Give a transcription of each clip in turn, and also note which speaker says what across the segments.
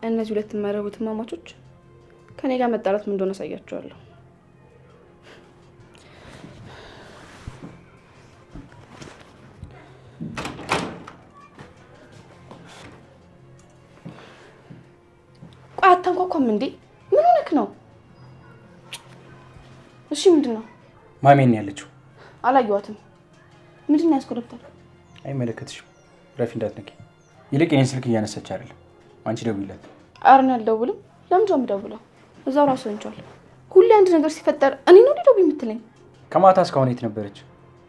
Speaker 1: እነዚህ ሁለት የማይረቡት ማማቾች ከኔ ጋር መጣላት ምን እንደሆነ አሳያቸዋለሁ። ቆይ አታንኳኳም እንዴ? ምን ሆነክ ነው? እሺ ምንድነው?
Speaker 2: ማሜን ያለችው
Speaker 1: አላየዋትም። ምንድነው ያስቆረብታል?
Speaker 2: አይመለከትሽም። ረፊ እንዳትነቂ። ይልቅ የኔን ስልክ እያነሳች አይደለም። አንቺ ደውይላት።
Speaker 1: አርና አልደውልም። ለምን ነው የምደውለው? እዛው ራሱ እንቻል። ሁሌ አንድ ነገር ሲፈጠር እኔ ነው ደውል የምትለኝ?
Speaker 2: ከማታ እስካሁን የት ነበረች?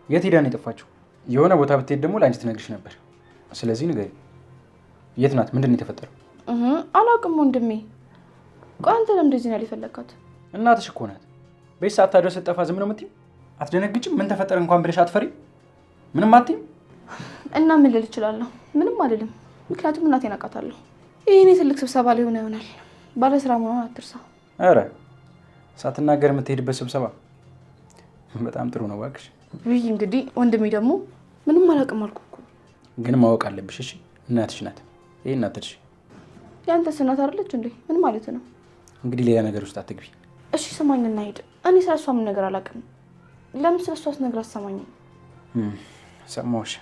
Speaker 2: የት ሄዳ ነው የጠፋችው? የሆነ ቦታ ብትሄድ ደግሞ ለአንቺ ትነግርሽ ነበር። ስለዚህ ንገሪ። የት ናት? ምንድነው የተፈጠረው?
Speaker 1: አላውቅም ወንድሜ። ቆይ አንተ ለምን እንደዚህ ነው ያልፈለካት?
Speaker 2: እናትሽ እኮ ናት። ቤት ሳታደርስ ስትጠፋ ዝም ነው የምትይው? አትደነግጭም? ምን ተፈጠረ እንኳን ብለሽ አትፈሪ? ምንም አትይም?
Speaker 1: እና ምን ልል እችላለሁ? ምንም አይደለም። ምክንያቱም እናቴን አውቃታለሁ። ይሄኔ ትልቅ ስብሰባ ላይ ሆነ ይሆናል። ባለስራ መሆኑን አትርሳ።
Speaker 2: አረ ሳትናገር የምትሄድበት ስብሰባ በጣም ጥሩ ነው እባክሽ።
Speaker 1: ውይ እንግዲህ ወንድሜ ደግሞ ምንም አላውቅም አልኩ እኮ።
Speaker 2: ግን ማወቅ አለብሽ እሺ። እናትሽ ናት። ይሄን አትርሺ።
Speaker 1: ያንተስ እናት አይደለች እንዴ? ምን ማለት ነው?
Speaker 2: እንግዲህ ሌላ ነገር ውስጥ አትግቢ።
Speaker 1: እሺ ስማኝ እና ሂድ። እኔ ስለሷ ምን ነገር አላውቅም። ለምን ስለሷስ ነገር አትሰማኝም?
Speaker 2: ሰማሁሽ።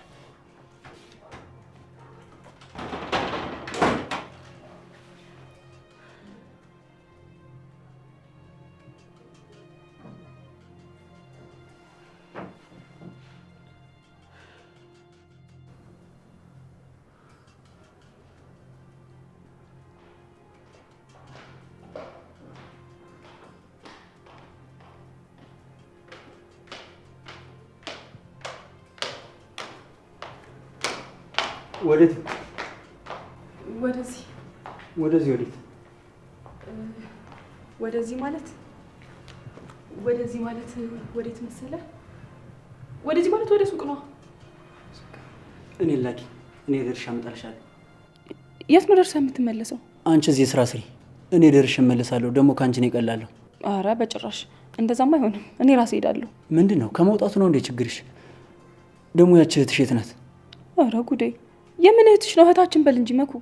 Speaker 2: ወዴት?
Speaker 1: ወደዚህ።
Speaker 2: ወደዚህ ወዴት?
Speaker 1: ወደዚህ ማለት ወዴት መሰለ? ወደዚህ ማለት ወደ ሱቅ ነው።
Speaker 3: እኔ ላኪ። እኔ ደርሼ አመጣልሻለሁ።
Speaker 1: የት ነው ደርሰህ የምትመለሰው?
Speaker 3: አንቺ እዚህ ስራ ስሪ። እኔ ደርሼ እመለሳለሁ። ደግሞ ካንቺ ነው ይቀላልው።
Speaker 1: አረ በጭራሽ እንደዛማ አይሆንም። እኔ ራሴ ሄዳለሁ።
Speaker 3: ምንድነው? ከመውጣቱ ነው እንዴ ችግርሽ? ደግሞ ያቺ እህትሽ የት ናት?
Speaker 1: አረ ጉዴ! የምን እህትሽ ነው? እህታችን በል እንጂ መኩ።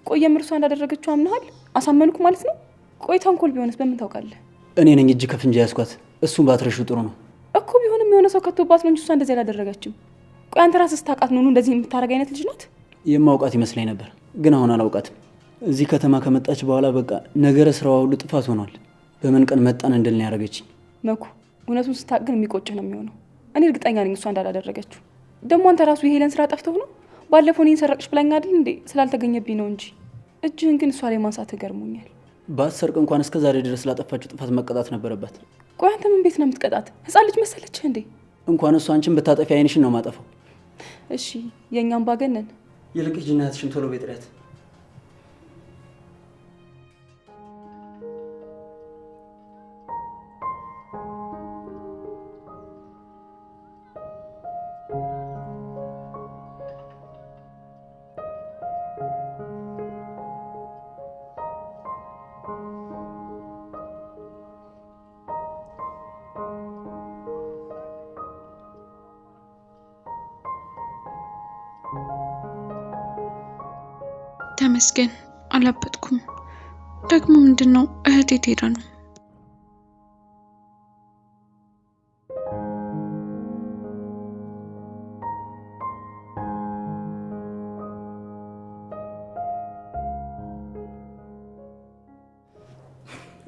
Speaker 1: ቆይ የምርሷ እንዳደረገችው አምናሃል? አሳመንኩ ማለት ነው? ቆይ ተንኮል ቢሆንስ በምን ታውቃለህ?
Speaker 3: እኔ ነኝ እጅ ከፍንጅ ያስኳት። እሱን ባትረሺው ጥሩ ነው
Speaker 1: እኮ። ቢሆንም የሆነ ሰው ከቶባት ነው እንጂ እሷ እንደዚህ አላደረገችም። ቆይ አንተ ራስህ ስታውቃት ነው እንደዚህ የምታደርግ አይነት ልጅ ናት?
Speaker 3: የማውቃት ይመስለኝ ነበር፣ ግን አሁን አላውቃትም። እዚህ ከተማ ከመጣች በኋላ በቃ ነገረ ስራዋ ሁሉ ጥፋት ሆኗል። በምን ቀን መጣን እንድል ነው ያደረገችኝ።
Speaker 1: መኩ እውነቱን ስታውቅ ግን የሚቆጭህ ነው የሚሆነው። እኔ እርግጠኛ ነኝ እሷ እንዳላደረገችው። ደግሞ አንተ ራሱ የሄለን ስራ ጠፍተው ነው። ባለፈው እኔን ሰረቅሽ ብላኝ አይደል እንዴ? ስላልተገኘብኝ ነው እንጂ እጅህን ግን እሷ ላይ ማንሳት ገርሞኛል።
Speaker 3: ባትሰርቅ እንኳን እስከ ዛሬ ድረስ ላጠፋችው ጥፋት መቀጣት ነበረባት።
Speaker 1: ቆይ አንተ ምን ቤት ነው የምትቀጣት? ህፃን ልጅ መሰለችህ እንዴ?
Speaker 3: እንኳን እሷ አንቺን ብታጠፊ አይንሽን ነው ማጠፋው።
Speaker 1: እሺ የኛም ባገነን።
Speaker 3: ይልቅ ጅናትሽን ቶሎ ቤት ጥሪያት።
Speaker 4: ተመስገን አላበጥኩም። ደግሞ ምንድነው እህቴ ሄዳ ነው?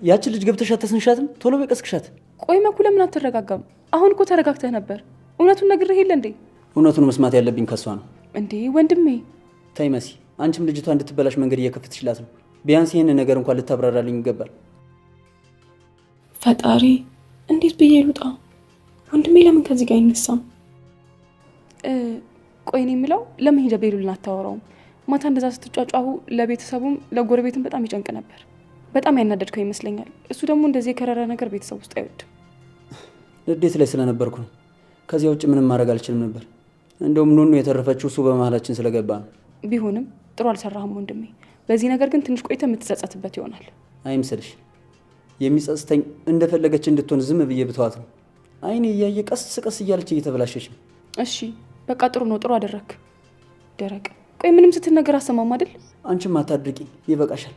Speaker 3: ያቺ ልጅ ገብተሻት ተስንሻትም ቶሎ በቀስክሻት።
Speaker 1: ቆይ መኩ ለምን አትረጋጋም? አሁን እኮ ተረጋግተህ ነበር። እውነቱን ነግሬህ የለ እንዴ?
Speaker 3: እውነቱን መስማት ያለብኝ ከሷ ነው።
Speaker 1: እንዴ ወንድሜ
Speaker 3: ተይ መሲ፣ አንቺም ልጅቷ እንድትበላሽ መንገድ እየከፈትሽላት ነው። ቢያንስ ይሄን ነገር እንኳን ልታብራራልኝ ይገባል።
Speaker 1: ፈጣሪ እንዴት ብዬ ልውጣ? ወንድሜ ለምን ከዚህ ጋር አይነሳም? ቆይ እኔ የምለው ለምን ሄደ ቤሉልን አታወራውም? ማታ እንደዛ ስትጫጫሁ ለቤተሰቡም ለጎረቤትም በጣም ይጨንቅ ነበር። በጣም ያናደድከው ይመስለኛል። እሱ ደግሞ እንደዚህ የከረረ ነገር ቤተሰብ ውስጥ አይወድም።
Speaker 3: ንዴት ላይ ስለነበርኩ ነው። ከዚያ ውጭ ምንም ማድረግ አልችልም ነበር። እንደውም ኑኑ የተረፈችው እሱ በመሀላችን ስለገባ ነው።
Speaker 1: ቢሆንም ጥሩ አልሰራህም ወንድሜ። በዚህ ነገር ግን ትንሽ ቆይተህ የምትጸጸትበት ይሆናል።
Speaker 3: አይምሰልሽ። የሚጸጽተኝ እንደፈለገች እንድትሆን ዝም ብዬ ብተዋት ነው። አይኔ እያየ ቀስ ቀስ እያለች እየተበላሸች ነው።
Speaker 1: እሺ በቃ ጥሩ ነው፣ ጥሩ አደረክ። ደረቅ ቆይ ምንም ስትነገር አሰማም አይደል?
Speaker 3: አንቺም አታድርቂ፣ ይበቃሻል።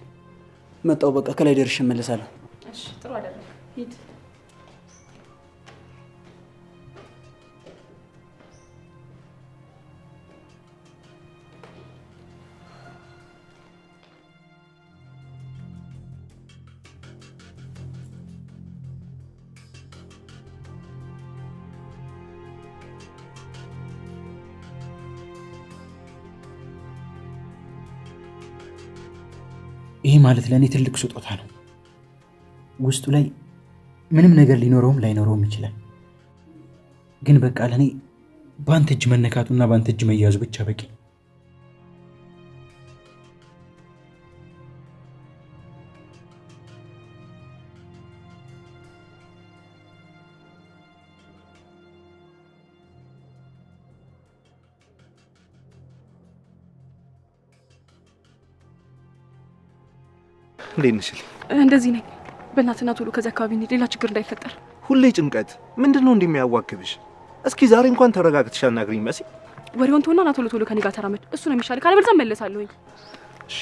Speaker 3: መጣው በቃ ከላይ ደርሼ እመለሳለሁ።
Speaker 1: እሺ ጥሩ አይደለም። ሂድ።
Speaker 2: ይሄ ማለት ለእኔ ትልቅ ስጦታ ነው። ውስጡ ላይ ምንም ነገር ሊኖረውም ላይኖረውም ይችላል። ግን በቃ ለእኔ በአንተ እጅ መነካቱና በአንተ እጅ መያዙ ብቻ በቂ።
Speaker 5: እንዴት ነሽ?
Speaker 1: እንደዚህ ነኝ። በእናትና ቶሎ ከዚህ አካባቢ እንሂድ፣ ሌላ ችግር እንዳይፈጠር።
Speaker 5: ሁሌ ጭንቀት ምንድነው እንደሚያዋክብሽ? እስኪ ዛሬ እንኳን ተረጋግተሽ አናግሪኝ መሲ።
Speaker 1: ወሬውን ተውና ና ቶሎ ከኔ ጋር ተራመድ። እሱ ነው የሚሻል። ካለበለዚያ እመለሳለሁኝ።
Speaker 5: እሺ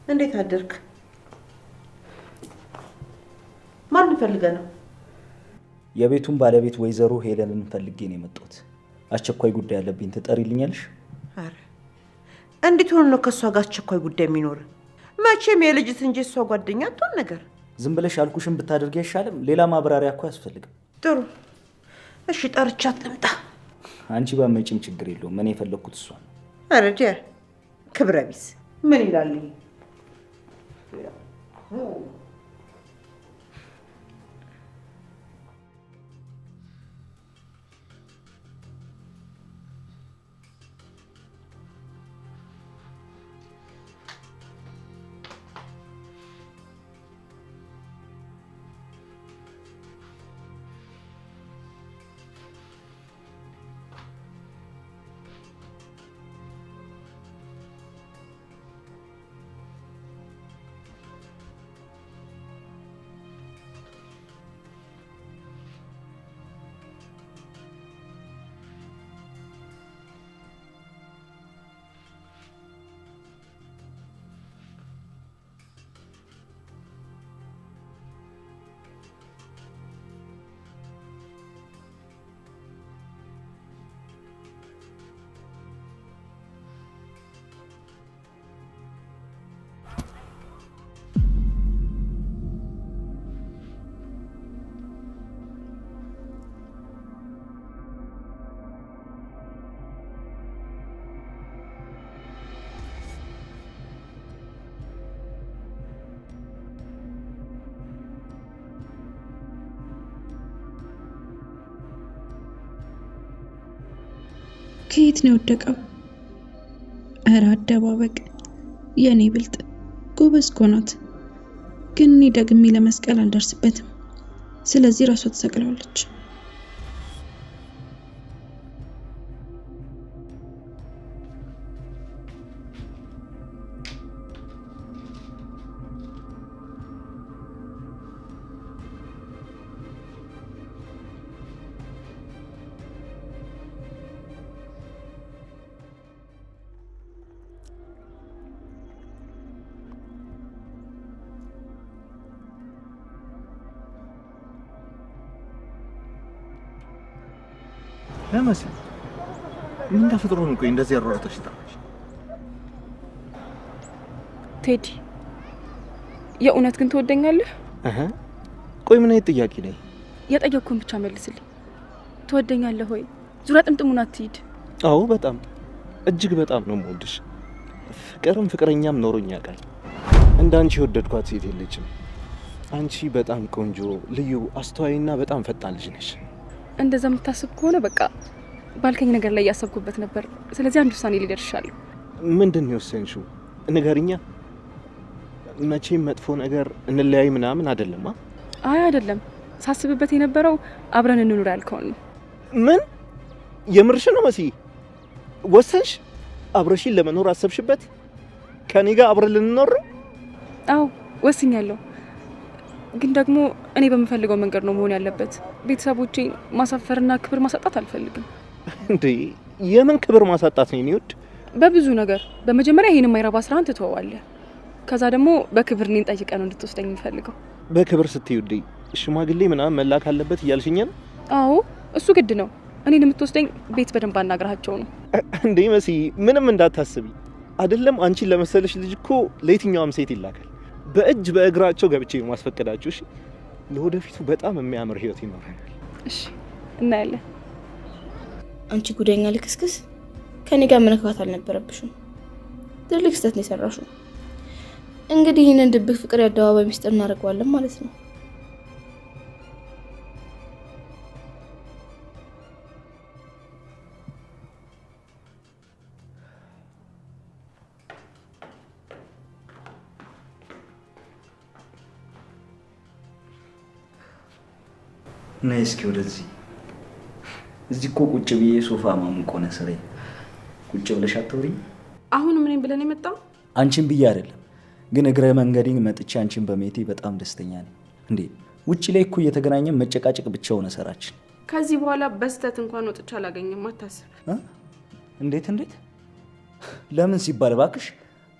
Speaker 6: እንዴት አደርክ? ማን ፈልገህ ነው?
Speaker 3: የቤቱን ባለቤት ወይዘሮ ሄለንን ፈልጌ ነው የመጣሁት። አስቸኳይ ጉዳይ አለብኝ። ትጠሪልኛለሽ?
Speaker 6: አረ እንዴት ሆኖ ነው ከሷ ጋር አስቸኳይ ጉዳይ የሚኖር? መቼም የልጅት እንጂ እሷ ጓደኛ አትሆን ነገር።
Speaker 3: ዝም ብለሽ አልኩሽን ብታደርጊ አይሻልም? ሌላ ማብራሪያ እኮ አያስፈልግም።
Speaker 6: ጥሩ እሺ፣ ጠርቻት ልምጣ።
Speaker 3: አንቺ ባመጪም ችግር የለውም። እኔ የፈለኩት እሷ ነው።
Speaker 6: አረ ዲያር ክብረ ቢስ ምን ይላል ይሄ?
Speaker 4: ከየት ነው የወደቀው? እረ አደባበቅ የኔ ብልጥ ጎበዝ ኮናት። ግን እኔ ደግሜ ለመስቀል አልደርስበትም። ስለዚህ ራሷ ተሰቅላለች።
Speaker 5: ለመሲ ምን ተፈጥሮ ነው? ቆይ እንደዚህ ያሯሯጠሽ ታውቃለሽ?
Speaker 1: ቴዲ የእውነት ግን ትወደኛለህ?
Speaker 5: ቆይ ምን አይነት ጥያቄ ነው?
Speaker 1: የጠየቅኩህን ብቻ መልስልኝ። ትወደኛለህ ወይ? ዙሪያ ጥምጥሙን አትሂድ።
Speaker 5: አዎ በጣም እጅግ በጣም ነው የምወድሽ። ፍቅርም ፍቅረኛም ኖሮኝ ያውቃል። እንዳንቺ የወደድኳት ሴት የለችም። አንቺ በጣም ቆንጆ፣ ልዩ፣ አስተዋይና በጣም ፈጣን ልጅ ነሽ።
Speaker 1: እንደዛ የምታስብ ከሆነ በቃ ባልከኝ ነገር ላይ እያሰብኩበት ነበር። ስለዚህ አንድ ውሳኔ ላይ ደርሻለሁ።
Speaker 5: ምንድን ነው የወሰንሽው? ንገሪኛ። መቼም መጥፎ ነገር እንለያይ ምናምን አይደለም?
Speaker 1: አይ አይደለም። ሳስብበት የነበረው አብረን እንኑር ያልከውን ነው።
Speaker 5: ምን? የምርሽ ነው መሲ? ወሰንሽ? አብረሽን ለመኖር አሰብሽበት? ከኔ ጋር አብረን ልንኖር?
Speaker 1: አዎ ወስኛለሁ። ግን ደግሞ እኔ በምፈልገው መንገድ ነው መሆን ያለበት። ቤተሰቦቼን ማሳፈርና ክብር ማሳጣት አልፈልግም።
Speaker 5: እንዴ የምን ክብር ማሳጣት ነው? ይወድ
Speaker 1: በብዙ ነገር። በመጀመሪያ ይሄን የማይረባ ስራን ትተዋለህ። ከዛ ደግሞ በክብር እኔን ጠይቀህ ነው እንድትወስደኝ የሚፈልገው።
Speaker 5: በክብር ስትይውዴ ሽማግሌ ምናምን መላክ አለበት እያልሽኝ ነው?
Speaker 1: አዎ እሱ ግድ ነው። እኔን የምትወስደኝ ቤት በደንብ አናግራቸው ነው።
Speaker 5: እንዴ መሲ ምንም እንዳታስቢ። አይደለም አንቺን ለመሰለሽ ልጅ እኮ ለየትኛውም ሴት ይላካል። በእጅ በእግራቸው ገብቼ ማስፈቀዳችሁ። እሺ ለወደፊቱ በጣም የሚያምር ህይወት ይኖረናል።
Speaker 1: እሺ እናያለን።
Speaker 7: አንቺ ጉደኛ ልክስክስ፣ ከኔ ጋር መነካት አልነበረብሽም። ትልቅ ስህተት ነው የሰራሽው። እንግዲህ ይህንን ድብቅ ፍቅር የአደባባይ ሚስጥር እናደርገዋለን ማለት ነው።
Speaker 3: ነይ እስኪ ወደዚህ። እዚህ እኮ ቁጭ ብዬ ሶፋ ማሙቅ ሆነ ስሬ። ቁጭ ብለሽ አትወሪ።
Speaker 1: አሁን ምንም ብለን የመጣው
Speaker 3: አንቺን ብዬ አይደለም፣ ግን እግረ መንገዴን መጥቼ አንቺን በሜቴ በጣም ደስተኛ ነኝ። እንዴ ውጪ ላይ እኮ እየተገናኘን መጨቃጨቅ ብቻ ሆነ ሰራችን።
Speaker 1: ከዚህ በኋላ በስተት እንኳን ወጥቻ አላገኘም። አታስብ።
Speaker 3: እንዴት ለምን ሲባል ባክሽ፣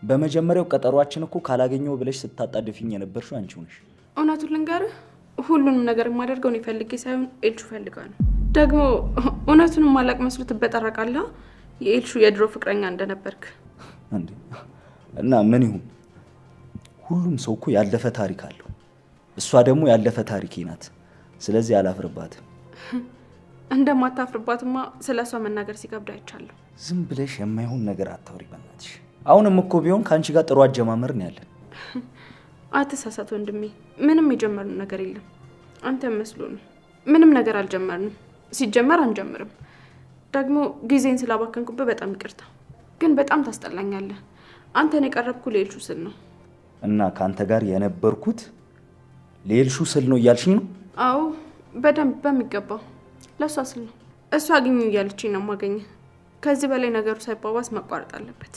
Speaker 3: በመጀመሪያው ቀጠሯችን እኮ ካላገኘው ብለሽ ስታጣድፊኝ የነበርሽው አንቺው ነሽ።
Speaker 1: እውነቱን ልንገርህ፣ ሁሉንም ነገር የማደርገው ነው ፈልጌ ሳይሆን ኤልሹ ፈልጋ ነው። ደግሞ እውነቱንም ማላቅ መስሎ ትበጠረቃለህ። የኤልሹ የድሮ ፍቅረኛ እንደነበርክ
Speaker 3: እንዴ። እና ምን ይሁን፣ ሁሉም ሰው እኮ ያለፈ ታሪክ አለው። እሷ ደግሞ ያለፈ ታሪኬ ናት። ስለዚህ አላፍርባትም።
Speaker 1: እንደማታፍርባትማ ስለሷ መናገር ሲከብድ አይቻለሁ።
Speaker 3: ዝም ብለሽ የማይሆን ነገር አታውሪ በእናትሽ። አሁንም እኮ ቢሆን ካንቺ ጋር ጥሩ አጀማመር ነው ያለን።
Speaker 1: አትሳሳት ወንድሜ፣ ምንም የጀመርነው ነገር የለም። አንተ መስሎ ነው። ምንም ነገር አልጀመርንም። ሲጀመር አንጀምርም። ደግሞ ጊዜን ስላባከንኩበት በጣም ይቅርታ። ግን በጣም ታስጠላኛለህ። አንተን የቀረብኩ ለኤልሹ ስል ነው።
Speaker 3: እና ካንተ ጋር የነበርኩት ለኤልሹ ስል ነው እያልሽኝ ነው?
Speaker 1: አዎ በደንብ በሚገባው ለሷ ስል ነው። እሷ አግኝ እያለችኝ ነው የማገኘህ። ከዚህ በላይ ነገሩ ሳይባባስ መቋረጥ አለበት።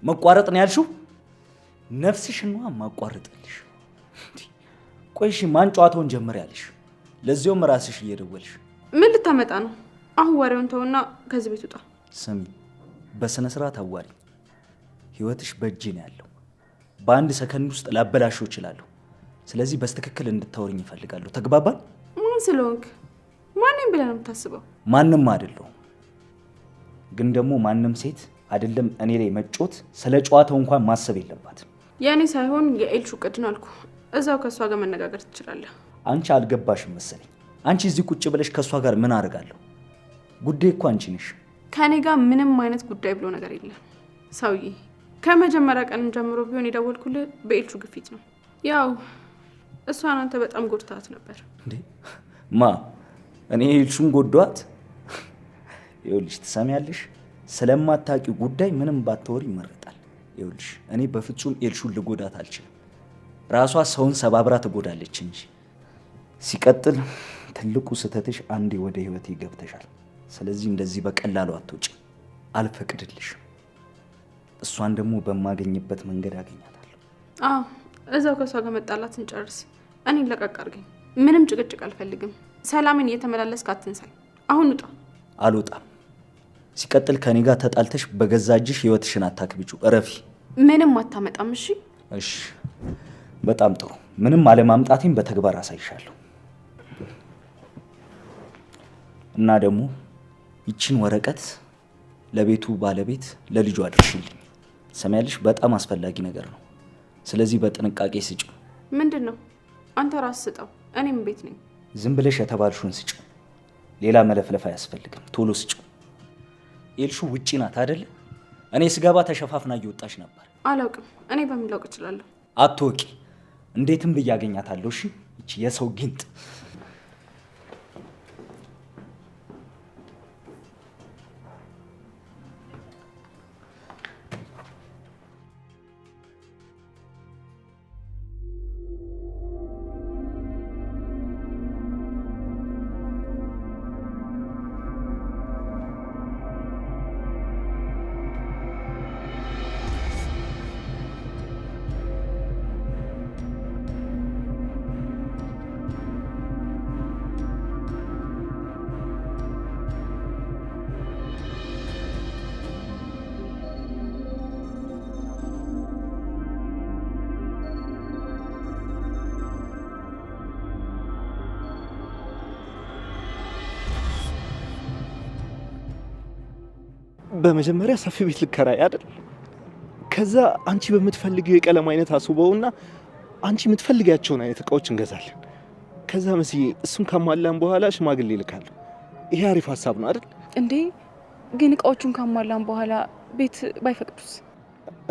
Speaker 3: መቋረጥ ነው ያልሽው? ነፍስሽን ነው ማቋረጥልሽ። ቆይሽ ማን ጨዋታውን ጀመር ያለሽ? ለዚያውም ራስሽ እየደወልሽ
Speaker 1: ምን ልታመጣ ነው? አሁን ወሬውን ተውና ከዚህ ቤት ውጣ።
Speaker 3: ስሚ፣ በስነ ስርዓት አዋሪ። ህይወትሽ በእጄ ነው ያለው። በአንድ ሰከንድ ውስጥ ላበላሽው እችላለሁ። ስለዚህ በስተክክል እንድታወሪኝ እፈልጋለሁ። ተግባባን?
Speaker 1: ማን ስለሆንክ? ማንንም ብለህ ነው የምታስበው?
Speaker 3: ማንንም አይደለሁም። ግን ደግሞ ማንንም ሴት አይደለም እኔ ላይ መጮት ስለ ጨዋታው እንኳን ማሰብ የለባትም።
Speaker 1: ያኔ ሳይሆን የኤልሹ ቅድ ነው አልኩ። እዛው ከሷ ጋር መነጋገር ትችላለህ።
Speaker 3: አንቺ አልገባሽም መሰለኝ። አንቺ እዚህ ቁጭ ብለሽ ከሷ ጋር ምን አደርጋለሁ? ጉዳይ እኮ አንቺ ነሽ።
Speaker 1: ከኔ ጋር ምንም አይነት ጉዳይ ብሎ ነገር የለም። ሰውዬ ከመጀመሪያ ቀን ጀምሮ ቢሆን የደወልኩልህ በኤልሹ ግፊት ነው። ያው እሷን አንተ በጣም ጎድታት ነበር።
Speaker 3: እንዴ እኔ ኤልሹን ጎዳት? ይኸውልሽ ትሰሚያለሽ፣ ስለማታውቂው ጉዳይ ምንም ባትወሪ ይመረጣል። ይኸውልሽ እኔ በፍጹም ኤልሹን ልጎዳት አልችልም። ራሷ ሰውን ሰባብራ ትጎዳለች እንጂ። ሲቀጥል ትልቁ ስህተትሽ አንዴ ወደ ህይወቴ ገብተሻል። ስለዚህ እንደዚህ በቀላሉ አትወጪ፣ አልፈቅድልሽም። እሷን ደግሞ በማገኝበት መንገድ አገኛታለሁ።
Speaker 1: አዎ እዛው ከሷ ጋር መጣላት እንጨርስ። እኔን ለቀቅ አድርገኝ። ምንም ጭቅጭቅ አልፈልግም። ሰላምን እየተመላለስክ አትንሳይ። አሁን ውጣ።
Speaker 3: አልወጣም። ሲቀጥል ከኔ ጋር ተጣልተሽ በገዛ እጅሽ ህይወትሽን አታክብጩ። እረፊ።
Speaker 1: ምንም አታመጣም። እሺ
Speaker 3: እሺ፣ በጣም ጥሩ። ምንም አለማምጣቴን በተግባር አሳይሻለሁ። እና ደግሞ ይችን ወረቀት ለቤቱ ባለቤት ለልጁ አድርሽልኝ። ሰማያለሽ? በጣም አስፈላጊ ነገር ነው። ስለዚህ በጥንቃቄ ስጪው።
Speaker 1: ምንድነው? አንተ ራስ ስጠው። እኔም ቤት ነኝ።
Speaker 3: ዝም ብለሽ የተባልሽውን ስጪው። ሌላ መለፍለፍ አያስፈልግም። ቶሎ ስጪው። ኤልሹ ውጪ ናት አይደል? እኔ ስገባ ተሸፋፍና እየወጣች ነበር።
Speaker 1: አላውቅም። እኔ በምን ላውቅ እችላለሁ?
Speaker 3: አትወቂ። እንዴትም ብያገኛታለሁ። እሺ? እቺ የሰው ጊንጥ
Speaker 5: በመጀመሪያ ሰፊ ቤት ልከራይ አይደል? ከዛ አንቺ በምትፈልጊው የቀለም አይነት አስውበውና አንቺ የምትፈልጊያቸውን አይነት እቃዎች እንገዛለን። ከዛ መስዬ እሱን ካሟላን በኋላ ሽማግሌ ልካለሁ። ይሄ አሪፍ ሀሳብ ነው አይደል?
Speaker 1: እንዴ ግን እቃዎቹን ካሟላን በኋላ ቤት ባይፈቅዱስ?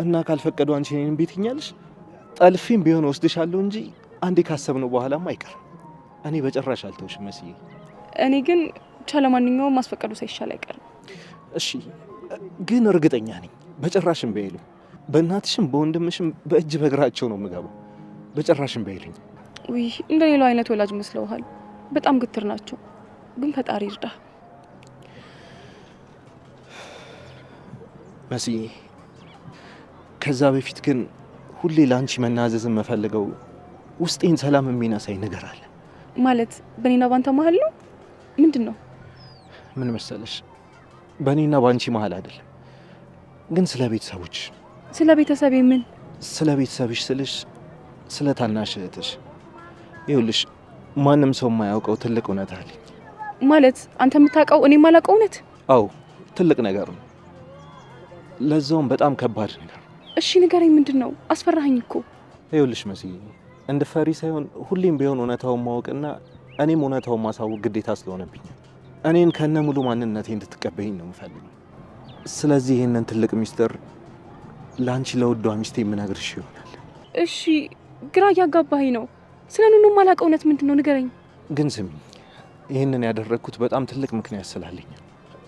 Speaker 5: እና ካልፈቀዱ አንቺ እኔን ቤት ይኛልሽ? ጠልፌም ቢሆን ወስድሻለሁ እንጂ አንዴ ካሰብነው በኋላም አይቀርም። እኔ በጭራሽ አልተውሽም መስዬ።
Speaker 1: እኔ ግን ብቻ ለማንኛውም ማስፈቀዱ ሳይሻል አይቀርም።
Speaker 5: እሺ ግን እርግጠኛ ነኝ በጭራሽም በይሉ። በእናትሽም በወንድምሽም በእጅ በእግራቸው ነው የምገባው። በጭራሽም በይልኝ።
Speaker 1: ውይ እንደ ሌላው አይነት ወላጅ መስለውሃል። በጣም ግትር ናቸው። ግን ፈጣሪ ይርዳ።
Speaker 5: መስዬ ከዛ በፊት ግን ሁሌ ለአንቺ መናዘዝን መፈልገው ውስጤን ሰላም የሚነሳኝ ነገር አለ።
Speaker 1: ማለት በኔና ባንተ መሀል ነው? ምንድን ነው?
Speaker 5: ምን መሰለሽ፣ በእኔና ባንቺ መሀል አይደለም፣ ግን ስለ ቤተሰቦች።
Speaker 1: ስለ ቤተሰቤ? ምን?
Speaker 5: ስለ ቤተሰብሽ ስልሽ ስለ ታናሽ እህትሽ። ይኸውልሽ ማንም ሰው የማያውቀው ትልቅ እውነት አለኝ።
Speaker 1: ማለት አንተ የምታውቀው እኔ የማላውቀው እውነት?
Speaker 5: አዎ ትልቅ ነገር ነው፣ ለዛውም በጣም ከባድ ነገር።
Speaker 1: እሺ ንገረኝ፣ ምንድን ነው? አስፈራኸኝ እኮ።
Speaker 5: ይኸውልሽ መስዬ፣ እንድፈሪ ሳይሆን ሁሌም ቢሆን እውነታውን ማወቅና እኔም እውነታውን ማሳወቅ ግዴታ ስለሆነብኝ እኔን ከነ ሙሉ ማንነቴ እንድትቀበይኝ ነው የምፈልገው። ስለዚህ ይህንን ትልቅ ሚስጥር ለአንቺ ለውዷ ሚስቴ የምነግርሽ ይሆናል።
Speaker 1: እሺ ግራ እያጋባኸኝ ነው። ስለ ኑኑ የማላውቀው እውነት ምንድን ነው? ንገረኝ።
Speaker 5: ግን ስሚኝ፣ ይህንን ያደረግኩት በጣም ትልቅ ምክንያት ስላለኝ።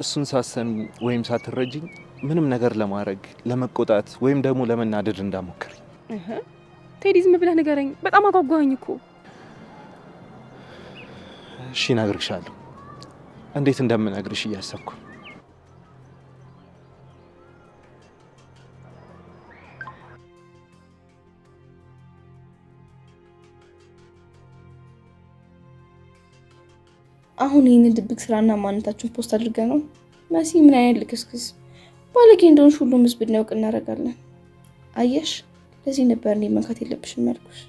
Speaker 5: እሱን ሳሰሚ ወይም ሳትረጅኝ ምንም ነገር ለማድረግ ለመቆጣት ወይም ደግሞ ለመናደድ እንዳሞክር።
Speaker 1: ቴዲ ዝም ብለህ ንገረኝ። በጣም አጓጓኸኝ እኮ።
Speaker 5: እሺ እነግርሻለሁ። እንዴት እንደምነግርሽ እያሰብኩ።
Speaker 7: አሁን ይህንን ድብቅ ስራና ማንነታችሁን ፖስት አድርገ ነው መሲ ምን አይነት ልክስክስ ባለጌ እንደሆንሽ ሁሉም ህዝብ እንዲያውቅ እናደርጋለን። አየሽ፣ ለዚህ ነበር እኔ መንካት የለብሽም ያልኩሽ።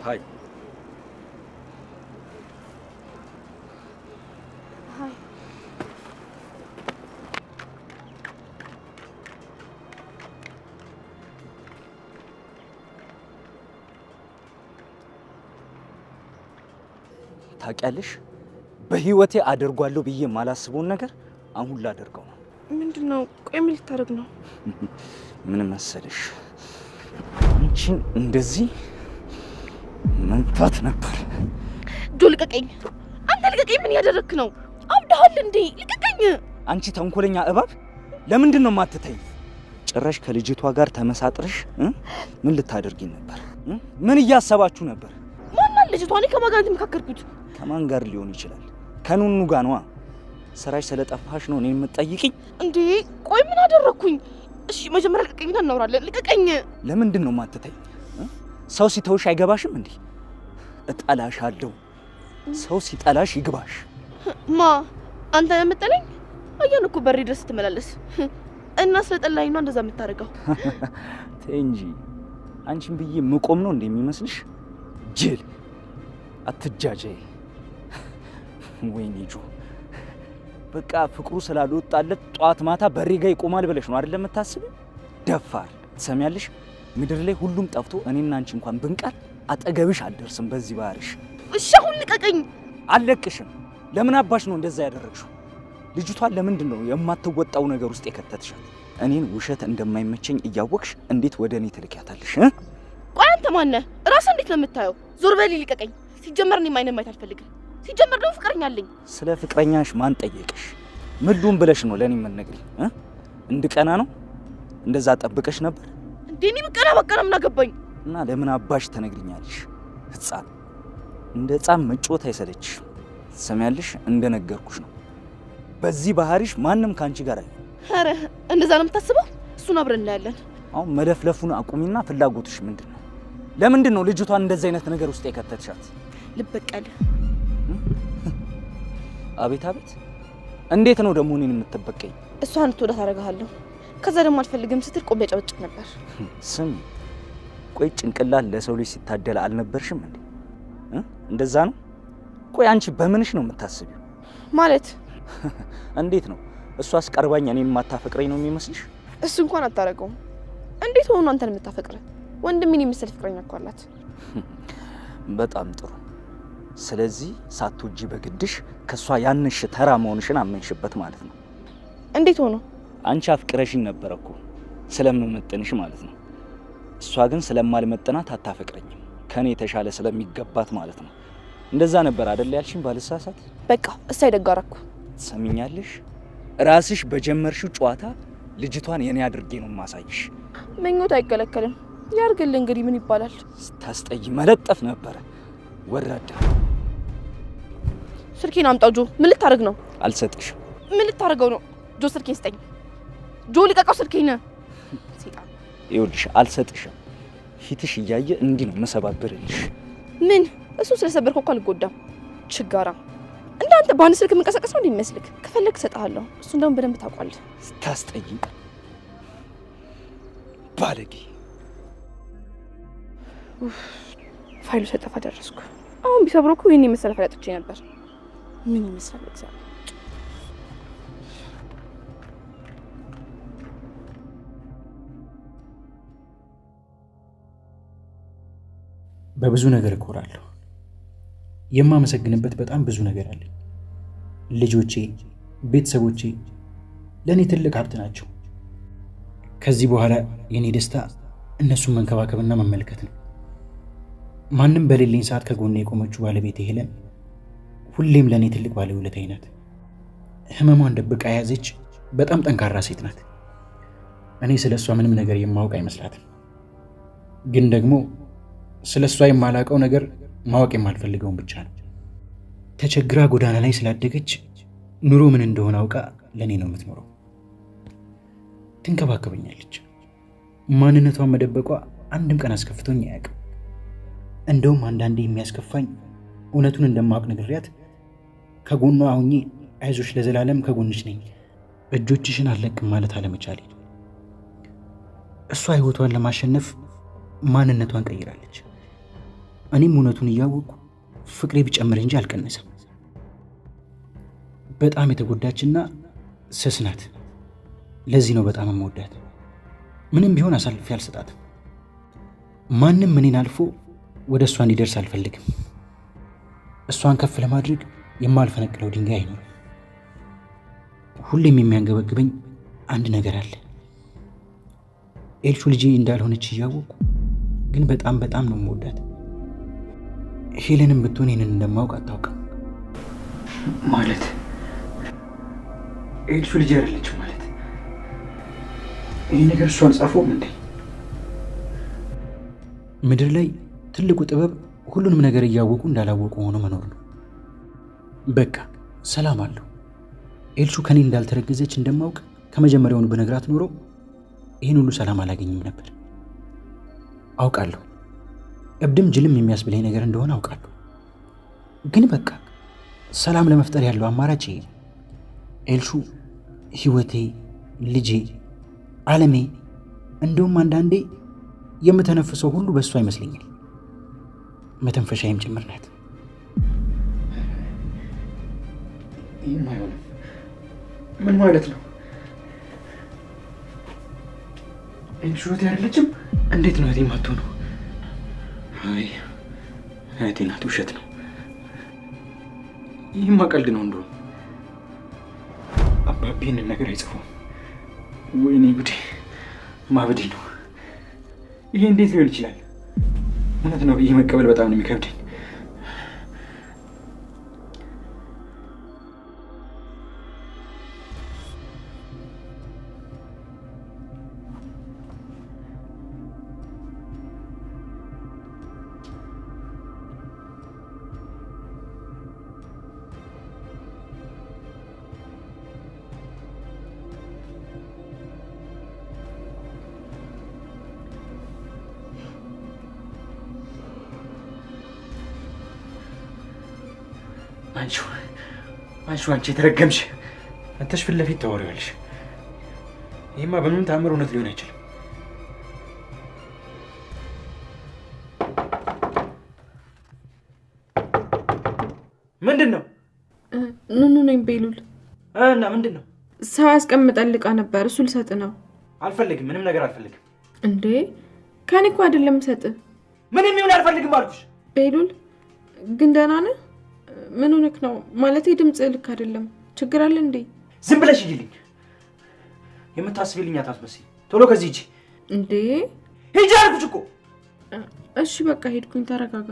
Speaker 3: ሃይ
Speaker 1: ሃይ።
Speaker 3: ታውቂያለሽ፣ በህይወቴ አደርጓለሁ ብዬ የማላስበውን ነገር አሁን ላደርገው ነው።
Speaker 1: ምንድነው? ቆይ ምን ልታደርግ ነው?
Speaker 3: ምን መሰለሽ፣ አንቺን እንደዚህ መንፋት ነበር።
Speaker 7: ጆ ልቀቀኝ! አንተ ልቀቀኝ! ምን ያደረክ ነው? አብዳሃል እንዴ? ልቀቀኝ!
Speaker 3: አንቺ ተንኮለኛ እባብ፣ ለምንድን ነው የማትተኝ? ጭራሽ ከልጅቷ ጋር ተመሳጥረሽ ምን ልታደርጊ ነበር? ምን እያሰባችሁ ነበር?
Speaker 7: ማን ልጅቷ? እኔ ከማን ጋር ተመካከርኩት?
Speaker 3: ከማን ጋር ሊሆን ይችላል? ከኑኑ ጋር ነዋ። ስራሽ ስለጠፋሽ ነው እኔን የምትጠይቂኝ?
Speaker 7: እንዴ ቆይ ምን አደረኩኝ? እሺ መጀመሪያ ልቀቀኝና እናወራለን። ልቀቀኝ።
Speaker 3: ለምንድን ነው የማትተኝ? ሰው ሲተውሽ አይገባሽም እንዴ? እጠላሻለሁ። ሰው ሲጠላሽ ይግባሽ።
Speaker 7: ማ አንተ የምትጠላኝ? አያን እኮ በሬ ድረስ ትመላለስ እና ስለጠላኝ ነው እንደዛ የምታደርገው።
Speaker 3: ተይ እንጂ አንቺን ብዬ መቆም ነው እንደሚመስልሽ? ጅል አትጃጃይ። ወይኔ ጆ በቃ ፍቅሩ ስላልወጣለት ጧት ማታ በሬ ጋር ይቆማል ብለሽ ነው አይደል የምታስቢው? ደፋር ትሰሚያለሽ? ምድር ላይ ሁሉም ጠፍቶ እኔና አንቺ እንኳን ብንቀር አጠገብሽ አልደርስም በዚህ ባህርሽ።
Speaker 7: እሺ አሁን ልቀቀኝ።
Speaker 3: አልለቅሽም። ለምን አባሽ ነው እንደዛ ያደረግሽው? ልጅቷን ለምንድን ነው የማትወጣው ነገር ውስጥ የከተትሻት? እኔን ውሸት እንደማይመቸኝ እያወቅሽ እንዴት ወደ እኔ ትልኪያታለሽ?
Speaker 7: ቆይ አንተ ማነህ? ራስህ እንዴት ነው የምታየው? ዞር በል ልቀቀኝ። ሲጀመር እኔ ማይነም ማየት አልፈልግም። ሲጀመር ደግሞ ፍቅረኛ አለኝ።
Speaker 3: ስለ ፍቅረኛሽ ማን ጠየቀሽ? ምሉን ብለሽ ነው ለኔ የምትነግሪኝ? እንድቀና ነው? እንደዛ ጠብቀሽ ነበር?
Speaker 7: እንዴ በቀና ምን አገባኝ?
Speaker 3: እና ለምን አባሽ ተነግሪኛለሽ? ህፃን እንደ ህፃን መጮት አይሰለችሽ? ሰሚያለሽ? እንደነገርኩሽ ነው። በዚህ ባህሪሽ ማንንም ካንቺ ጋር አይደለም።
Speaker 7: አረ እንደዛ ነው የምታስበው? እሱን አብረን እናያለን።
Speaker 3: አሁን መለፍለፉን አቁሚና ፍላጎትሽ ምንድነው? ለምንድን ነው ልጅቷን እንደዚህ አይነት ነገር ውስጥ የከተትሻት?
Speaker 7: ልበቀል።
Speaker 3: አቤት አቤት! እንዴት ነው ደግሞ እኔን የምትበቀኝ?
Speaker 7: እሷን ትወዳት አደርግሃለሁ። ከዛ ደግሞ አልፈልግም ስትል ቆም ያጨበጭብ ነበር።
Speaker 3: ስም ቆይ ጭንቅላት ለሰው ልጅ ሲታደል አልነበርሽም እንዴ? እንደዛ ነው? ቆይ አንቺ በምንሽ ነው የምታስቢው?
Speaker 7: ማለት
Speaker 3: እንዴት ነው እሷስ ቀርባኝ እኔን የማታፈቅረኝ ነው የሚመስልሽ?
Speaker 7: እሱ እንኳን አታረገውም። እንዴት ሆኖ አንተን የምታፈቅረ? ወንድሜን የመሰለ ፍቅረኛ እኮ አላት።
Speaker 3: በጣም ጥሩ። ስለዚህ ሳትወጂ በግድሽ ከሷ ያንሽ ተራ መሆንሽን አመንሽበት ማለት ነው።
Speaker 7: እንዴት ሆኖ?
Speaker 3: አንቺ አፍቅረሽኝ ነበር እኮ ስለምመጥንሽ ማለት ነው። እሷ ግን ስለማልመጥናት አታፈቅረኝም፣ ከኔ የተሻለ ስለሚገባት ማለት ነው። እንደዛ ነበር አይደል ያልሽኝ ባልሳሳት?
Speaker 7: በቃ እሷ ይደጋራኩ።
Speaker 3: ሰሚኛለሽ? ራስሽ በጀመርሽው ጨዋታ ልጅቷን የኔ አድርጌ ነው ማሳይሽ።
Speaker 7: ምኞት አይከለከልም። ያርግልህ እንግዲህ ምን ይባላል?
Speaker 3: ስታስጠይ መለጠፍ ነበር። ወራዳ
Speaker 7: ስልኬን አምጣው ጆ። ምን ልታረግ ነው?
Speaker 3: አልሰጥሽም።
Speaker 7: ምን ልታረገው ነው? ጆ ስልኬን ስጠኝ። ጆ ልቀቀው ስልኬን። ሰይጣን
Speaker 3: ይኸውልሽ አልሰጥሽም። ፊትሽ እያየ እንዲህ ነው መሰባበርልሽ።
Speaker 7: ምን እሱ ስለሰበርከው እኮ አልጎዳም። ችጋራ እንዳንተ በአንድ ስልክ የምንቀሳቀስ ነው እንደሚመስልክ። ከፈለክ እሰጥሃለሁ። እሱን ደግሞ በደንብ ታውቃለህ።
Speaker 3: ስታስጠይ ባለጌ።
Speaker 7: ፋይሉ ሰጠፋ ደረስኩ። አሁን ቢሰብረው እኮ ይሄን የመሰለ ፋይል አጥቼ ነበር። ምን ይመስላል እግዚአብሔር።
Speaker 2: በብዙ ነገር እኮራለሁ። የማመሰግንበት በጣም ብዙ ነገር አለ። ልጆቼ፣ ቤተሰቦቼ ለኔ ትልቅ ሀብት ናቸው። ከዚህ በኋላ የኔ ደስታ እነሱን መንከባከብና መመልከት ነው። ማንም በሌለኝ ሰዓት ከጎኔ የቆመችው ባለቤቴ ሄለን ሁሌም ለኔ ትልቅ ባለውለታዬ ናት። ህመሟን ደብቃ የያዘች በጣም ጠንካራ ሴት ናት። እኔ ስለሷ ምንም ነገር የማውቅ አይመስላትም። ግን ደግሞ ስለሷ የማላውቀው ነገር ማወቅ የማልፈልገውን ብቻ ነው። ተቸግራ ጎዳና ላይ ስላደገች ኑሮ ምን እንደሆነ አውቃ ለኔ ነው የምትኖረው። ትንከባከበኛለች። ማንነቷን መደበቋ አንድም ቀን አስከፍቶኝ አያውቅም። እንደውም አንዳንዴ የሚያስከፋኝ እውነቱን እንደማውቅ ነግሬያት ከጎኗ ሆኜ አይዞሽ ለዘላለም ከጎንሽ ነኝ፣ እጆችሽን አልለቅም ማለት አለመቻሌ። እሷ ህይወቷን ለማሸነፍ ማንነቷን ቀይራለች። እኔም እውነቱን እያወቅኩ ፍቅሬ ቢጨምር እንጂ አልቀነሰም። በጣም የተጎዳችና ስስ ናት። ለዚህ ነው በጣም የምወዳት። ምንም ቢሆን አሳልፌ አልሰጣትም። ማንም እኔን አልፎ ወደ እሷ እንዲደርስ አልፈልግም። እሷን ከፍ ለማድረግ የማልፈነቅለው ድንጋይ አይኖርም። ሁሌም የሚያንገበግበኝ አንድ ነገር አለ። ኤልሹ ልጄ እንዳልሆነች እያወቅኩ ግን በጣም በጣም ነው የምወዳት። ሄለንም ብትሆን ይህንን እንደማውቅ አታውቅም። ማለት ኤልሹ ልጄ አይደለችም ማለት ይህ ነገር እሷን ጻፈውም እንዴ? ምድር ላይ ትልቁ ጥበብ ሁሉንም ነገር እያወቁ እንዳላወቁ ሆኖ መኖር ነው። በቃ ሰላም አለው። ኤልሹ ከኔ እንዳልተረገዘች እንደማውቅ ከመጀመሪያውኑ በነግራት ኖሮ ይህን ሁሉ ሰላም አላገኝም ነበር። አውቃለሁ እብድም ጅልም የሚያስብለኝ ነገር እንደሆነ አውቃለሁ። ግን በቃ ሰላም ለመፍጠር ያለው አማራጭ ይሄ። ኤልሹ ህይወቴ፣ ልጄ፣ ዓለሜ፣ እንደውም አንዳንዴ የምተነፍሰው ሁሉ በእሷ ይመስለኛል። መተንፈሻዬም ጭምር ናት። ይህም አይሆንም። ምን ማለት ነው? ኤልሹ እህቴ አይደለችም? እንዴት ነው እህቴ የማትሆነው? አይ እህቴ ናት። ውሸት ነው። ይህማ ቀልድ ነው። እንደውም አባቤ ይህንን ነገር አይጽፉም። ወይኔ ጉዴ፣ ማበዴ ነው። ይሄ እንዴት ሊሆን ይችላል? እውነት ነው ብዬ መቀበል በጣም ነው የሚከብደኝ። አንቺ የተረገምሽ አንተሽ ፊት ለፊት ታወሪዋለሽ። ይሄማ በምንም ተአምር እውነት ሊሆን አይችልም። ምንድን ነው?
Speaker 4: ኑኑ ነኝ ቤሉል።
Speaker 2: እና ምንድን ነው?
Speaker 4: ሰው ያስቀምጠል ዕቃ ነበር፣ እሱ ልሰጥ ነው።
Speaker 2: አልፈልግም፣ ምንም ነገር አልፈልግም።
Speaker 4: እንዴ ከኔ እኮ አይደለም ሰጥ።
Speaker 2: ምንም ይሁን አልፈልግም አልኩሽ።
Speaker 4: ቤሉል ግን ደህና ነህ? ምን ሆነክ ነው? ማለቴ ድምጽ ልክ አይደለም። ችግር አለ እንዴ?
Speaker 2: ዝም ብለሽ ሂጂልኝ። የምታስቢልኝ አታስመስይ። ቶሎ ከዚህ ሂጂ።
Speaker 4: እንዴ
Speaker 2: ሂጂ አልኩሽ እኮ።
Speaker 4: እሺ በቃ ሄድኩኝ። ተረጋጋ።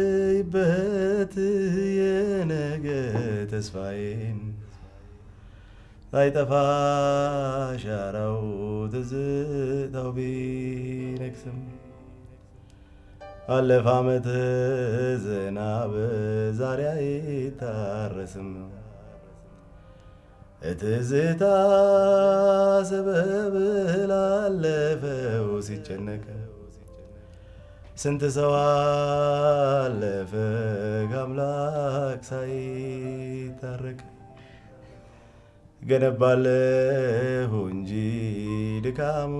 Speaker 8: አትጋርደይልበት የነገ ተስፋዬን ሳይጠፋ ሻራው ትዝታው ቢነግስም አለፈ ዓመት ዝናብ ዛሬ አይታረስም። ትዝታ ሰበብ ላለፈው ሲጨነቅ ስንት ሰው አለፈ ከአምላክ ሳይታረቅ። ገነባለሁ እንጂ ድካሙ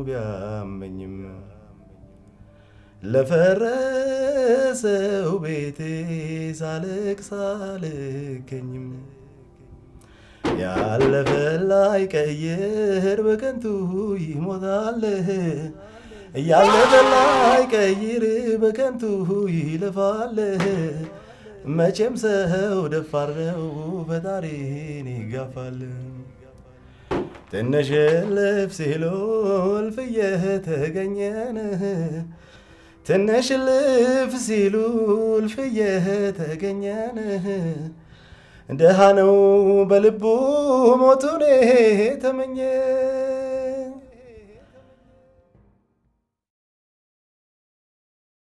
Speaker 8: ቢያመኝም ለፈረሰው ቤቴ ሳልቅስ አልገኝም። ያለፈ ላይቀይር በከንቱ ይሞታል፣ ያለፈ ላይቀይር በከንቱ ይለፋል። መቼም ሰው ደፋር ነው ፈጣሪን ይጋፋል። ትንሽ ልፍ ሲሉ እልፍዬ ተገኘን፣ ትንሽ ልፍ ሲሉ እልፍዬ ተገኘን። ደሃ ነው በልቡ ሞቱን ተመኘ።